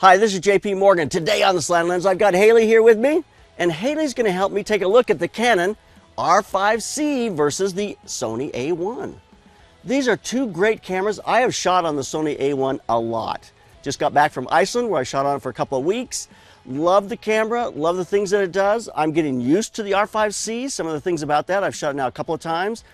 Hi, this is JP Morgan. Today on the Slanted Lens, I've got Haley here with me, and Haley's going to help me take a look at the Canon R5c versus the Sony A1. These are two great cameras. I have shot on the Sony A1 a lot. Just got back from Iceland where I shot on it for a couple of weeks. Love the camera, love the things that it does. I'm getting used to the R5c, some of the things about that. I've shot it now a couple of times.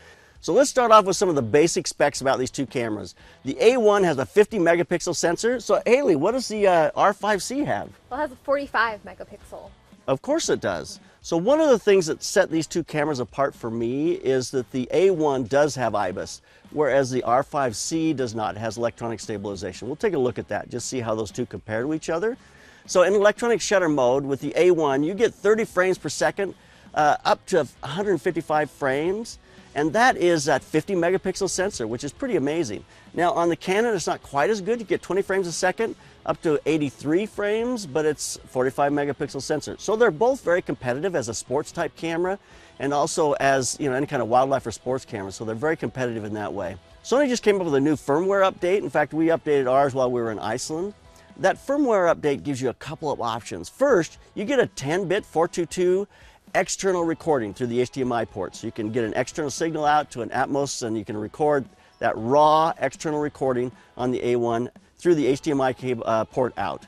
So let's start off with some of the basic specs about these two cameras. The A1 has a 50 megapixel sensor. So Haley, what does the R5c have? Well, it has a 45 megapixel. Of course it does. So one of the things that set these two cameras apart for me is that the A1 does have IBIS, whereas the R5c does not. It has electronic stabilization. We'll take a look at that, just see how those two compare to each other. So in electronic shutter mode with the A1, you get 30 frames per second, up to 155 frames. And that is that 50 megapixel sensor, which is pretty amazing. Now on the Canon, it's not quite as good. You get 20 frames a second, up to 83 frames, but it's 45 megapixel sensor. So they're both very competitive as a sports type camera and also as any kind of wildlife or sports camera. So they're very competitive in that way. Sony just came up with a new firmware update. In fact, we updated ours while we were in Iceland. That firmware update gives you a couple of options. First, you get a 10-bit 422 external recording through the HDMI port. So you can get an external signal out to an Atmos and you can record that raw external recording on the A1 through the HDMI cable, port out.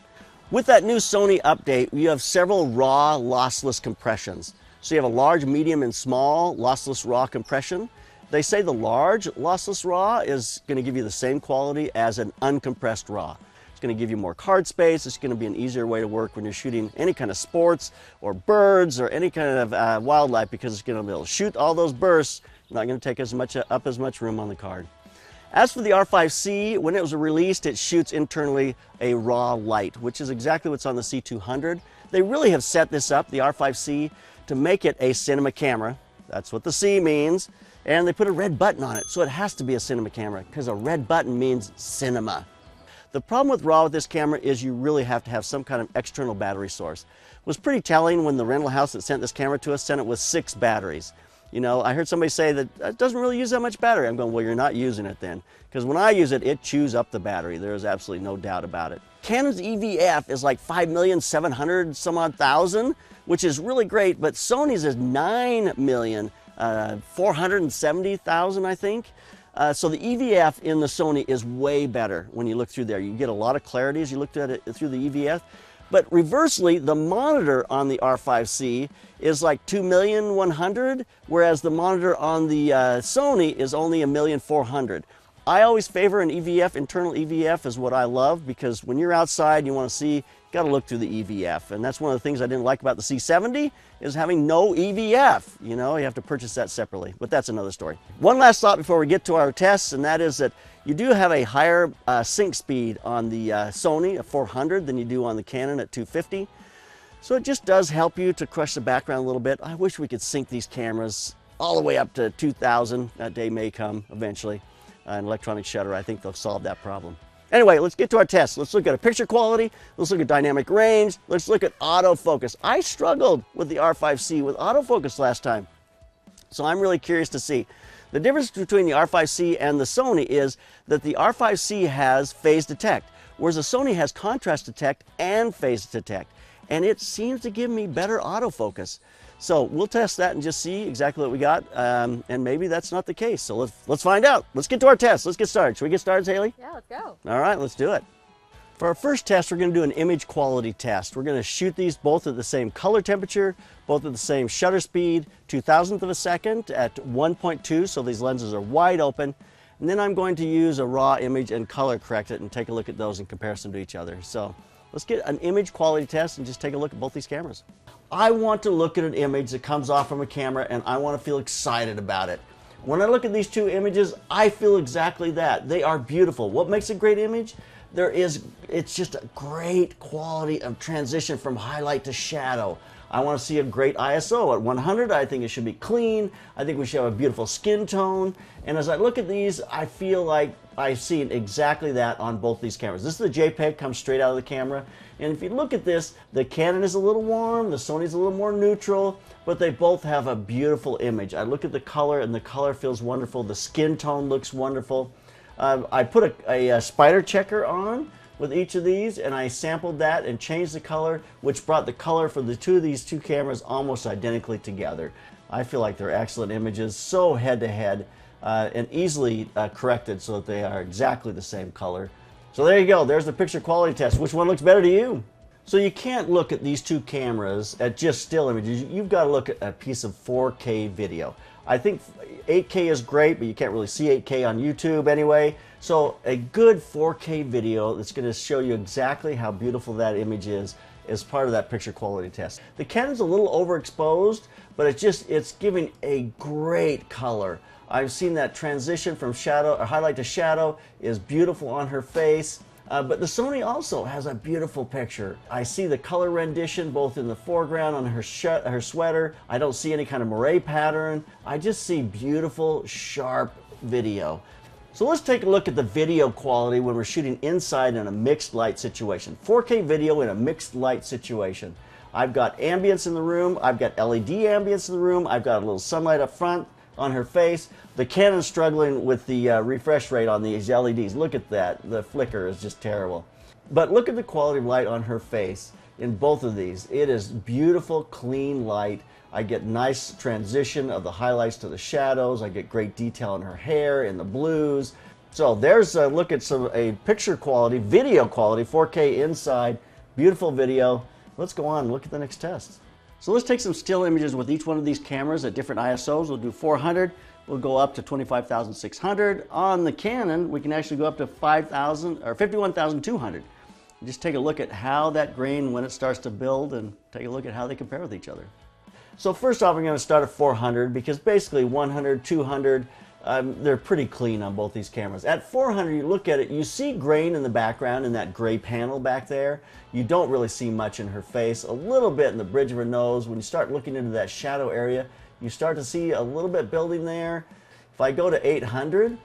With that new Sony update, you have several raw lossless compressions. So you have a large, medium, and small lossless raw compression. They say the large lossless raw is going to give you the same quality as an uncompressed raw. Going to give you more card space. It's going to be an easier way to work when you're shooting any kind of sports or birds or any kind of wildlife, because it's going to be able to shoot all those bursts, not going to take as much room on the card. As for the R5c, when it was released, it shoots internally a raw light, which is exactly what's on the C200. They really have set this up, the R5c, to make it a cinema camera. That's what the C means. And they put a red button on it, so it has to be a cinema camera, because a red button means cinema. The problem with RAW with this camera is you really have to have some kind of external battery source. It was pretty telling when the rental house that sent this camera to us sent it with 6 batteries. I heard somebody say that it doesn't really use that much battery. I'm going, well, you're not using it then. Because when I use it, it chews up the battery. There is absolutely no doubt about it. Canon's EVF is like 5,700,000 some odd thousand, which is really great, but Sony's is 9,470,000, I think. So the EVF in the Sony is way better when you look through there. You get a lot of clarity as you look at it through the EVF. But reversely, the monitor on the R5c is like 2,100,000, whereas the monitor on the Sony is only 1,400,000. I always favor an EVF. Internal EVF is what I love, because when you're outside, you want to see, got to look through the EVF. And that's one of the things I didn't like about the C70 is having no EVF. You have to purchase that separately, but that's another story. One last thought before we get to our tests, and that is that you do have a higher sync speed on the Sony at 400 than you do on the Canon at 250. So it just does help you to crush the background a little bit. I wish we could sync these cameras all the way up to 2000. That day may come eventually. An electronic shutter, I think they'll solve that problem. Anyway, let's get to our test. Let's look at a picture quality. Let's look at dynamic range. Let's look at autofocus. I struggled with the R5c with autofocus last time, so I'm really curious to see. The difference between the R5c and the Sony is that the R5c has phase detect, whereas the Sony has contrast detect and phase detect, and it seems to give me better autofocus. So we'll test that and just see exactly what we got, and maybe that's not the case. So let's find out. Let's get to our test. Let's get started. Should we get started, Haley? Yeah, let's go. All right, let's do it. For our first test, we're going to do an image quality test. We're going to shoot these both at the same color temperature, both at the same shutter speed, 2,000th of a second at 1.2, so these lenses are wide open. And then I'm going to use a raw image and color correct it and take a look at those in comparison to each other. So let's get an image quality test and just take a look at both these cameras. I want to look at an image that comes off from a camera and I want to feel excited about it. When I look at these two images, I feel exactly that. They are beautiful. What makes a great image? It's just a great quality of transition from highlight to shadow. I want to see a great ISO. At 100, I think it should be clean. I think we should have a beautiful skin tone. And as I look at these, I feel like I see exactly that on both these cameras. This is the JPEG, comes straight out of the camera. And if you look at this, the Canon is a little warm, the Sony's a little more neutral, but they both have a beautiful image. I look at the color, and the color feels wonderful. The skin tone looks wonderful. I put a SpyderCheckr on, with each of these, and I sampled that and changed the color, which brought the color for these two cameras almost identically together. I feel like they're excellent images, so head-to-head, and easily corrected so that they are exactly the same color. So there you go, there's the picture quality test. Which one looks better to you? So you can't look at these two cameras at just still images. You've got to look at a piece of 4K video. I think 8K is great, but you can't really see 8K on YouTube anyway. So a good 4K video that's going to show you exactly how beautiful that image is part of that picture quality test. The Canon's a little overexposed, but it's giving a great color. I've seen that transition from shadow or highlight to shadow is beautiful on her face. But the Sony also has a beautiful picture. I see the color rendition both in the foreground on her sweater. I don't see any kind of moire pattern. I just see beautiful, sharp video. So let's take a look at the video quality when we're shooting inside in a mixed light situation. 4K video in a mixed light situation. I've got ambience in the room. I've got LED ambience in the room. I've got a little sunlight up front on her face. The Canon's struggling with the refresh rate on these LEDs. Look at that. The flicker is just terrible. But look at the quality of light on her face in both of these. It is beautiful, clean light. I get nice transition of the highlights to the shadows. I get great detail in her hair, in the blues. So there's a look at a picture quality, video quality, 4K inside, beautiful video. Let's go on and look at the next test. So let's take some still images with each one of these cameras at different ISOs. We'll do 400. We'll go up to 25,600. On the Canon, we can actually go up to 5,000 or 51,200. Just take a look at how that grain, when it starts to build, and take a look at how they compare with each other. So first off, I'm going to start at 400 because basically 100, 200, they're pretty clean on both these cameras. At 400, you look at it, you see grain in the background in that gray panel back there. You don't really see much in her face, a little bit in the bridge of her nose. When you start looking into that shadow area, you start to see a little bit building there. If I go to 800,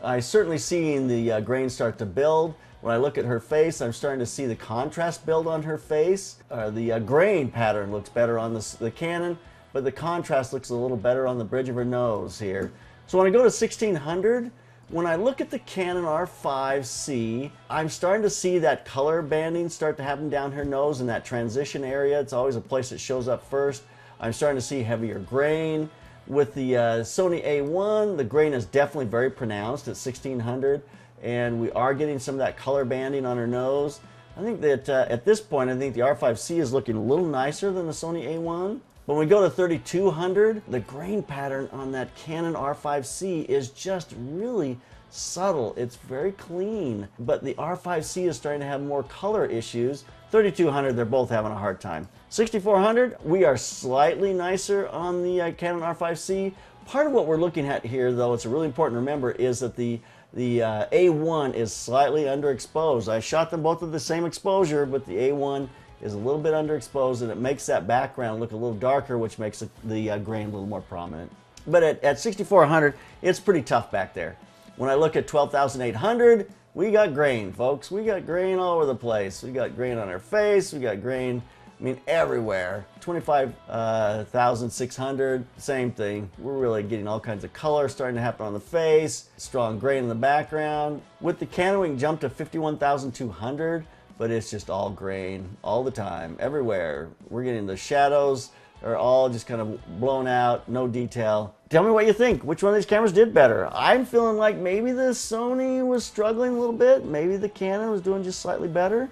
I certainly see the grain start to build. When I look at her face, I'm starting to see the contrast build on her face. The grain pattern looks better on the Canon, but the contrast looks a little better on the bridge of her nose here. So when I go to 1600, when I look at the Canon R5c, I'm starting to see that color banding start to happen down her nose in that transition area. It's always a place that shows up first. I'm starting to see heavier grain. With the Sony A1, the grain is definitely very pronounced at 1600, and we are getting some of that color banding on her nose. I think that at this point, I think the R5c is looking a little nicer than the Sony A1. When we go to 3200, the grain pattern on that Canon R5c is just really subtle. It's very clean, but the R5c is starting to have more color issues. 3200, they're both having a hard time. 6400, we are slightly nicer on the Canon R5c. Part of what we're looking at here, though, it's really important to remember, is that the A1 is slightly underexposed. I shot them both at the same exposure, but the A1 is a little bit underexposed, and it makes that background look a little darker, which makes the grain a little more prominent. But at 6400, it's pretty tough back there. When I look at 12,800, we got grain, folks. We got grain all over the place. We got grain on our face. We got grain, I mean, everywhere. 25,600, same thing. We're really getting all kinds of color starting to happen on the face. Strong grain in the background. With the Canon, we can jump to 51,200, but it's just all grain all the time, everywhere. We're getting the shadows are all just kind of blown out, no detail. Tell me what you think. Which one of these cameras did better? I'm feeling like maybe the Sony was struggling a little bit. Maybe the Canon was doing just slightly better.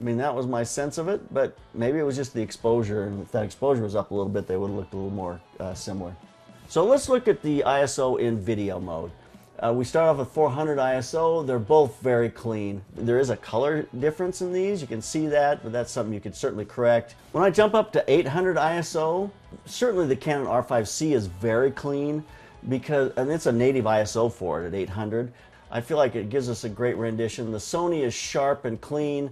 I mean, that was my sense of it, but maybe it was just the exposure, and if that exposure was up a little bit, they would have looked a little more similar. So let's look at the ISO in video mode. We start off with 400 ISO. They're both very clean. There is a color difference in these. You can see that, but that's something you could certainly correct. When I jump up to 800 ISO, certainly the Canon R5c is very clean and it's a native ISO for it at 800. I feel like it gives us a great rendition. The Sony is sharp and clean.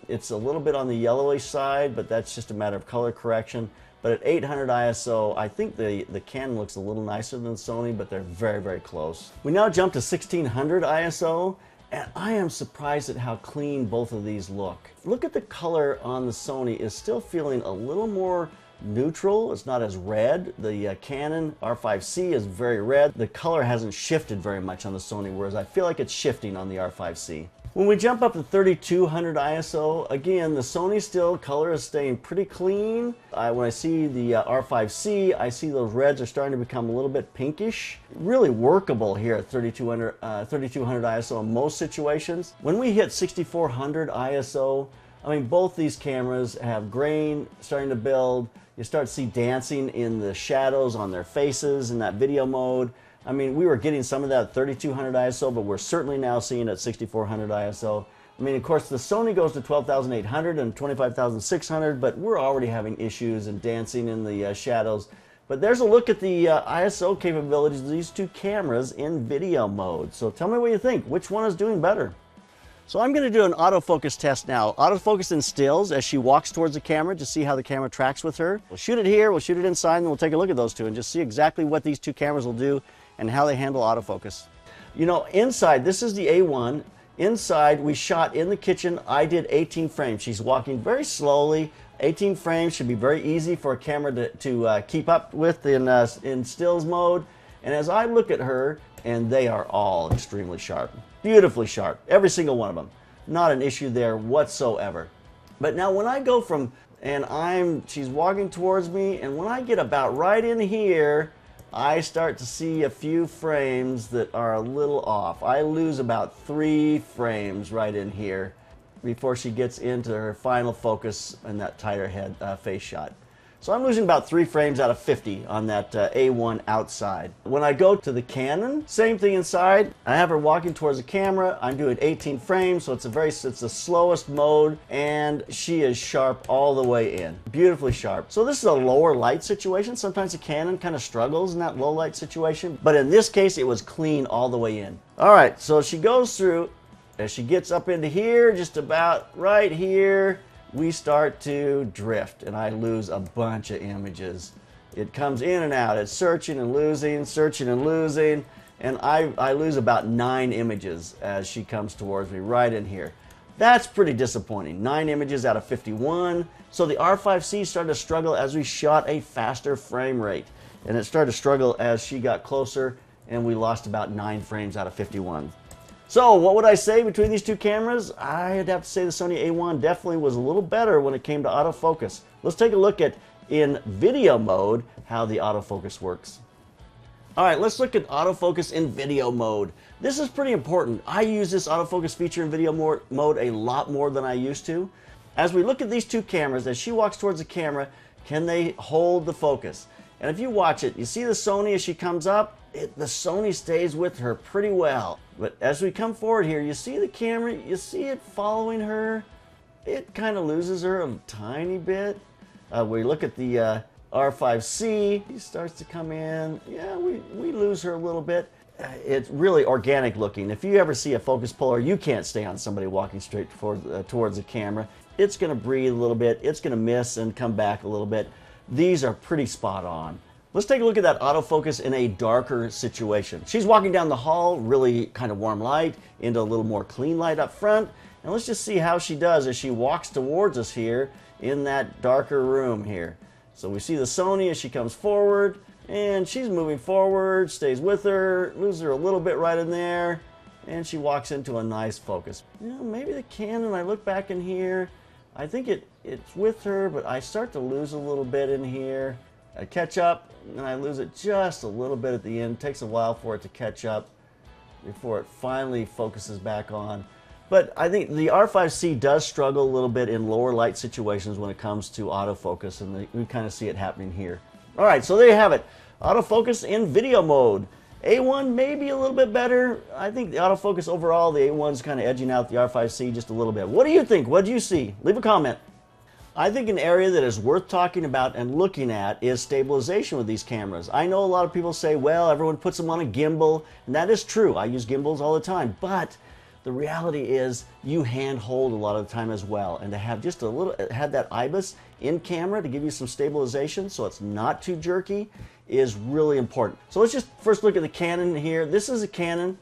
It's a little bit on the yellowish side, but that's just a matter of color correction. But at 800 ISO, I think the Canon looks a little nicer than Sony, but they're very, very close. We now jump to 1600 ISO, and I am surprised at how clean both of these look. Look at the color on the Sony is still feeling a little more neutral. It's not as red. The Canon R5c is very red. The color hasn't shifted very much on the Sony, whereas I feel like it's shifting on the R5c. When we jump up to 3200 ISO, again, the Sony still color is staying pretty clean. When I see the R5c, I see those reds are starting to become a little bit pinkish. Really workable here at 3200 ISO in most situations. When we hit 6400 ISO, I mean, both these cameras have grain starting to build. You start to see dancing in the shadows on their faces in that video mode. I mean, we were getting some of that at 3200 ISO, but we're certainly now seeing it at 6400 ISO. I mean, of course, the Sony goes to 12,800 and 25,600, but we're already having issues and dancing in the shadows. But there's a look at the ISO capabilities of these two cameras in video mode. So tell me what you think. Which one is doing better? So I'm going to do an autofocus test now. Autofocus in stills as she walks towards the camera to see how the camera tracks with her. We'll shoot it here, we'll shoot it inside, and we'll take a look at those two and just see exactly what these two cameras will do and how they handle autofocus. You know, inside, this is the A1. Inside, we shot in the kitchen. I did 18 frames. She's walking very slowly. 18 frames should be very easy for a camera to keep up with in stills mode. And as I look at her, and they are all extremely sharp. Beautifully sharp, every single one of them. Not an issue there whatsoever. But now when I go from, and she's walking towards me, and when I get about right in here, I start to see a few frames that are a little off. I lose about 3 frames right in here before she gets into her final focus in that tighter head face shot. So I'm losing about 3 frames out of 50 on that A1 outside. When I go to the Canon, same thing inside. I have her walking towards the camera. I'm doing 18 frames, so it's the slowest mode, and she is sharp all the way in. Beautifully sharp. So this is a lower light situation. Sometimes the Canon kind of struggles in that low light situation, but in this case, it was clean all the way in. All right, so she goes through. As she gets up into here, just about right here, we start to drift, and I lose a bunch of images. It comes in and out. It's searching and losing, and I lose about 9 images as she comes towards me right in here. That's pretty disappointing. 9 images out of 51. So the R5c started to struggle as we shot a faster frame rate, and it started to struggle as she got closer, and we lost about 9 frames out of 51. So what would I say between these two cameras? I'd have to say the Sony A1 definitely was a little better when it came to autofocus. Let's take a look at, in video mode, how the autofocus works. All right, let's look at autofocus in video mode. This is pretty important. I use this autofocus feature in video mode a lot more than I used to. As we look at these two cameras, as she walks towards the camera, can they hold the focus? And if you watch it, you see the Sony as she comes up, the Sony stays with her pretty well. But as we come forward here, you see the camera, you see it following her. It kind of loses her a tiny bit. We look at the R5c, he starts to come in. Yeah, we lose her a little bit. It's really organic looking. If you ever see a focus puller, you can't stay on somebody walking straight towards the camera. It's going to breathe a little bit. It's going to miss and come back a little bit. These are pretty spot on. Let's take a look at that autofocus in a darker situation. She's walking down the hall, really kind of warm light, into a little more clean light up front. And let's just see how she does as she walks towards us here in that darker room here. So we see the Sony as she comes forward, and she's moving forward, stays with her, loses her a little bit right in there, and she walks into a nice focus. You know, maybe the Canon, I look back in here, I think it's with her, but I start to lose a little bit in here. I catch up, and I lose it just a little bit at the end. It takes a while for it to catch up before it finally focuses back on. But I think the R5c does struggle a little bit in lower light situations when it comes to autofocus, and we kind of see it happening here. All right, so there you have it. Autofocus in video mode. A1 maybe a little bit better. I think the autofocus overall, the A1's kind of edging out the R5c just a little bit. What do you think? What do you see? Leave a comment. I think an area that is worth talking about and looking at is stabilization with these cameras. I know a lot of people say, well, everyone puts them on a gimbal, and that is true. I use gimbals all the time, but the reality is you hand hold a lot of the time as well, and to have just a little, have that IBIS in camera to give you some stabilization so it's not too jerky is really important. So let's just first look at the Canon here. This is a Canon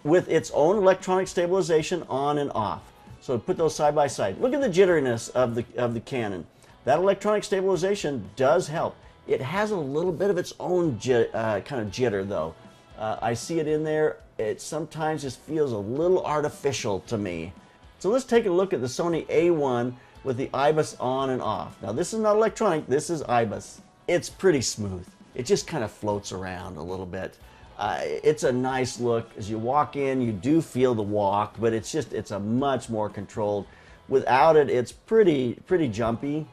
with its own electronic stabilization on and off. So put those side by side. Look at the jitteriness of the Canon. That electronic stabilization does help. It has a little bit of its own kind of jitter though. I see it in there it sometimes just feels a little artificial to me. So let's take a look at the Sony A1 with the IBIS on and off. Now this is not electronic, this is IBIS. It's pretty smooth. It just kind of floats around a little bit. It's a nice look. As you walk in, you do feel the walk, but it's a much more controlled. Without it, it's pretty jumpy.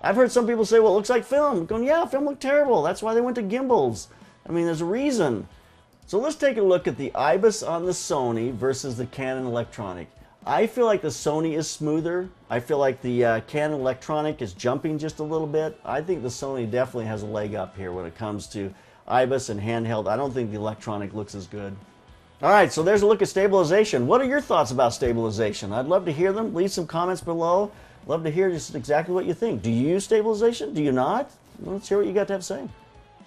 I've heard some people say, well, it looks like film. I'm going, yeah, film looked terrible. That's why they went to gimbals. I mean, there's a reason. So let's take a look at the IBIS on the Sony versus the Canon electronic. I feel like the Sony is smoother. I feel like the Canon electronic is jumping just a little bit. I think the Sony definitely has a leg up here when it comes to IBIS and handheld. I don't think the electronic looks as good. All right, so there's a look at stabilization. What are your thoughts about stabilization? I'd love to hear them. Leave some comments below. Love to hear just exactly what you think. Do you use stabilization? Do you not? Well, let's hear what you got to have to say.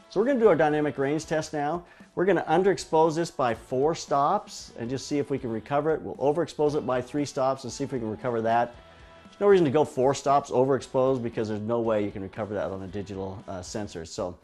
So we're going to do our dynamic range test now. We're going to underexpose this by 4 stops and just see if we can recover it. We'll overexpose it by 3 stops and see if we can recover that. There's no reason to go 4 stops overexposed because there's no way you can recover that on a digital sensor. So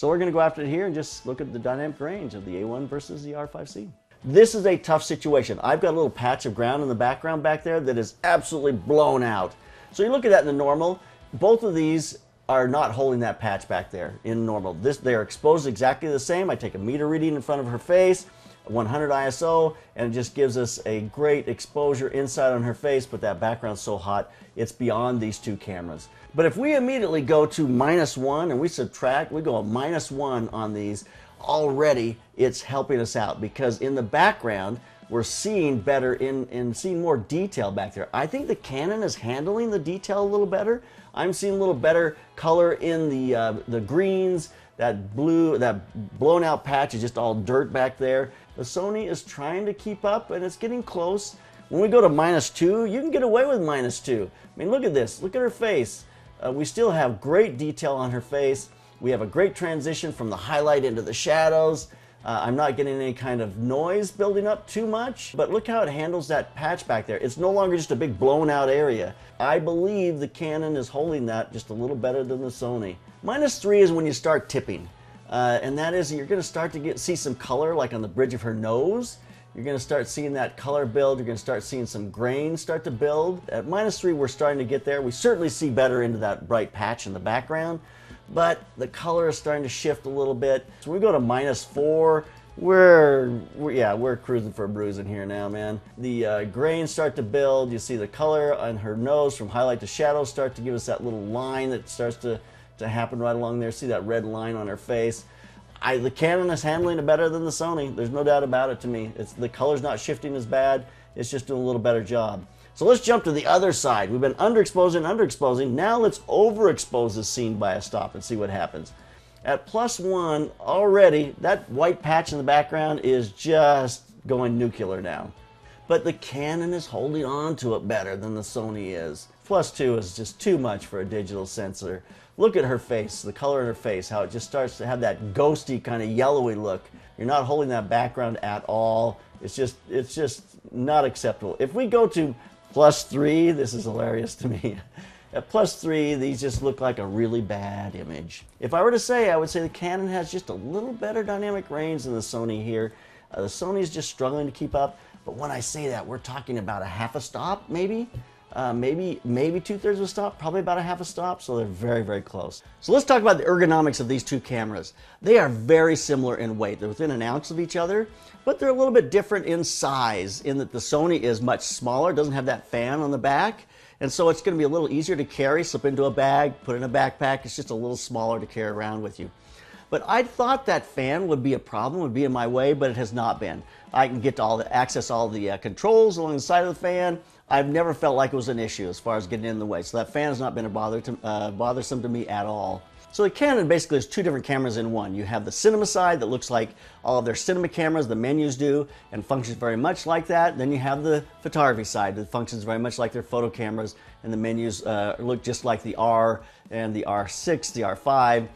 we're going to go after it here and just look at the dynamic range of the A1 versus the R5c. This is a tough situation. I've got a little patch of ground in the background back there that is absolutely blown out. So you look at that in the normal, both of these are not holding that patch back there in normal. They are exposed exactly the same. I take a meter reading in front of her face, 100 ISO, and it just gives us a great exposure inside on her face, but that background's so hot, it's beyond these 2 cameras. But if we immediately go to -1 and we subtract, we go a -1 on these, already it's helping us out because in the background we're seeing better and seeing more detail back there. I think the Canon is handling the detail a little better. I'm seeing a little better color in the greens. That blue, that blown out patch is just all dirt back there. The Sony is trying to keep up and it's getting close. When we go to -2, you can get away with -2. I mean, look at this. Look at her face. We still have great detail on her face. We have a great transition from the highlight into the shadows. I'm not getting any kind of noise building up too much, but look how it handles that patch back there. It's no longer just a big blown out area. I believe the Canon is holding that just a little better than the Sony. -3 is when you start tipping, and that is you're going to start to see some color like on the bridge of her nose. You're going to start seeing that color build. You're going to start seeing some grain start to build. At -3, we're starting to get there. We certainly see better into that bright patch in the background, but the color is starting to shift a little bit. So when we go to -4, we're cruising for a bruising here now, man. The grains start to build. You see the color on her nose from highlight to shadow start to give us that little line that starts to happen right along there. See that red line on her face. The Canon is handling it better than the Sony. There's no doubt about it to me. The color's not shifting as bad. It's just doing a little better job. So let's jump to the other side. We've been underexposing. Now let's overexpose the scene by a stop and see what happens. At +1, already, that white patch in the background is just going nuclear now. But the Canon is holding on to it better than the Sony is. +2 is just too much for a digital sensor. Look at her face, the color in her face, how it just starts to have that ghosty kind of yellowy look. You're not holding that background at all. It's just not acceptable. If we go to +3, this is hilarious to me. At +3, these just look like a really bad image. If I were to say, I would say the Canon has just a little better dynamic range than the Sony here. The Sony is just struggling to keep up. But when I say that, we're talking about a half a stop, maybe? Maybe 2/3 of a stop, probably about a half a stop, so they're very, very close. So let's talk about the ergonomics of these 2 cameras. They are very similar in weight. They're within an ounce of each other, but they're a little bit different in size in that the Sony is much smaller, doesn't have that fan on the back, and so it's going to be a little easier to carry, slip into a bag, put in a backpack. It's just a little smaller to carry around with you. But I thought that fan would be a problem, would be in my way, but it has not been. I can get to access all the controls along the side of the fan. I've never felt like it was an issue as far as getting in the way. So that fan has not been bothersome to me at all. So the Canon basically is 2 different cameras in one. You have the cinema side that looks like all of their cinema cameras, the menus do, and functions very much like that. Then you have the photography side that functions very much like their photo cameras, and the menus look just like the R and the R6, the R5.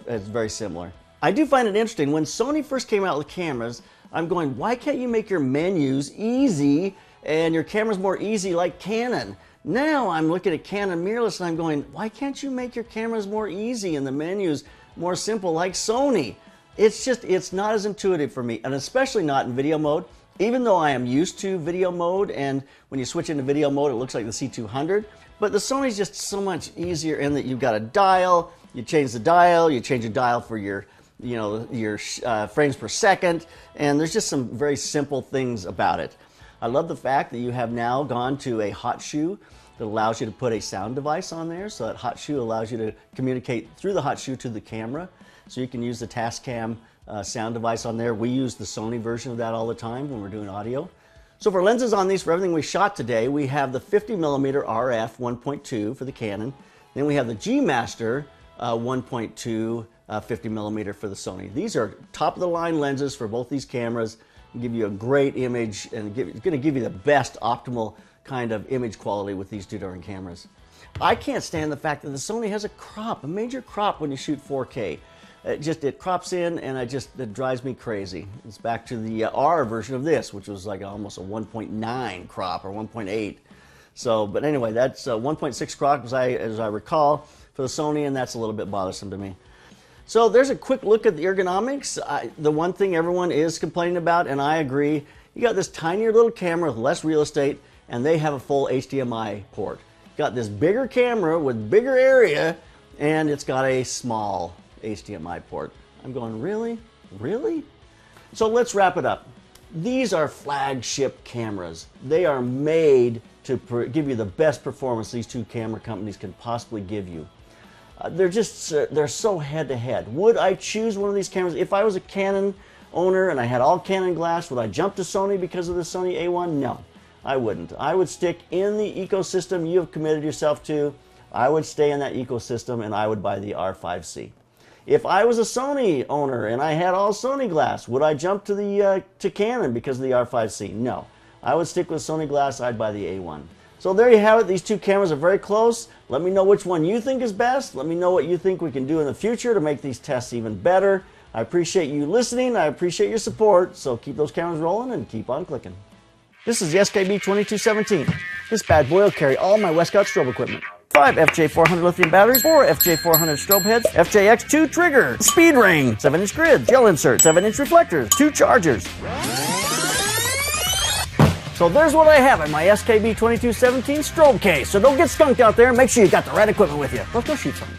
It's very similar. I do find it interesting. When Sony first came out with cameras, I'm going, why can't you make your menus easy and your camera's more easy like Canon? Now I'm looking at Canon mirrorless and I'm going, why can't you make your cameras more easy and the menus more simple like Sony? it's not as intuitive for me, and especially not in video mode. Even though I am used to video mode, and when you switch into video mode, it looks like the C200, but the Sony's just so much easier in that you've got a dial, you change the dial for your, you know, your frames per second, and there's just some very simple things about it. I love the fact that you have now gone to a hot shoe that allows you to put a sound device on there, so that hot shoe allows you to communicate through the hot shoe to the camera, so you can use the Tascam sound device on there. We use the Sony version of that all the time when we're doing audio. So for lenses on these, for everything we shot today, we have the 50mm RF 1.2 for the Canon. Then we have the G Master 1.2 50mm for the Sony. These are top of the line lenses for both these cameras. Give you a great image, and it's going to give you the best optimal kind of image quality with these two different cameras. I can't stand the fact that the Sony has a major crop when you shoot 4K. It crops in, and it drives me crazy. It's back to the R version of this, which was like almost a 1.9 crop or 1.8. So, but anyway, that's 1.6 crop as I recall for the Sony, and that's a little bit bothersome to me. So there's a quick look at the ergonomics. The one thing everyone is complaining about, and I agree, you got this tinier little camera with less real estate, and they have a full HDMI port. Got this bigger camera with bigger area, and it's got a small HDMI port. I'm going, really? Really? So let's wrap it up. These are flagship cameras. They are made to give you the best performance these two camera companies can possibly give you. They're so head to head. Would I choose one of these cameras? If I was a Canon owner and I had all Canon glass, would I jump to Sony because of the Sony A1? No, I wouldn't. I would stick in the ecosystem you have committed yourself to. I would stay in that ecosystem, and I would buy the R5c. If I was a Sony owner and I had all Sony glass, would I jump to Canon because of the R5c? No. I would stick with Sony glass. I'd buy the A1. So there you have it. These two cameras are very close. Let me know which one you think is best. Let me know what you think we can do in the future to make these tests even better. I appreciate you listening. I appreciate your support. So keep those cameras rolling and keep on clicking. This is the SKB2217. This bad boy will carry all my Westcott strobe equipment. 5 FJ400 lithium batteries, 4 FJ400 strobe heads, FJX2 trigger, speed ring, 7-inch grid, gel insert, 7-inch reflectors, 2 chargers. So there's what I have in my SKB2217 strobe case. So don't get skunked out there, and make sure you got the right equipment with you. Let's go shoot something.